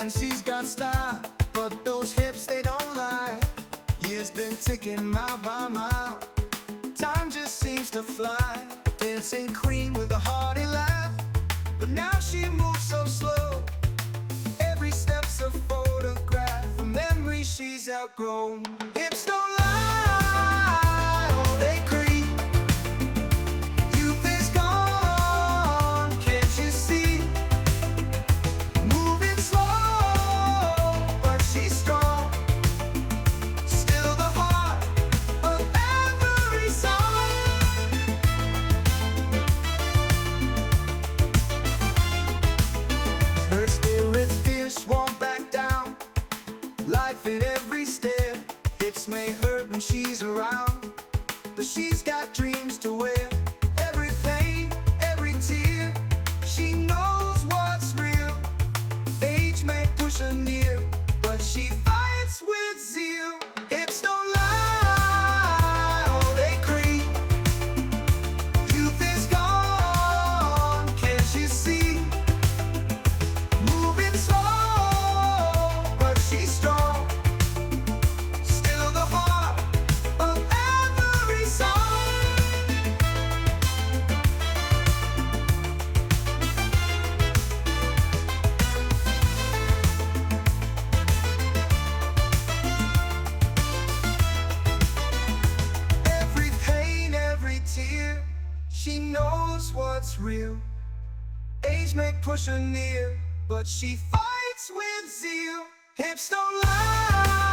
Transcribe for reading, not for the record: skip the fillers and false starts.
And she's got style, but those hips, they don't lie. Years been ticking mile by mile. Time just seems to fly. Dancing queen with a hearty laugh. But now she moves so slow. Every step's a photograph, a memory she's outgrown. Hips don't lie, oh they creep. Youth is gone, can't you see? Moving slow, but she's strong. Still the heart of every song. Her spirit's fierce, won't back down. Life in every step. Hips may hurt when she's around, but she's got dreams to wear. Every pain, every tear, she knows what's real. Age may push her near, but she fights with zeal. Hips don't lie, oh they creep. Youth is gone, can't you see? Moving slow, but she's strong. Still the heart of every song. Every pain, every tear, she knows what's real. Age may push her near, but she fights with zeal. Hips don't lie.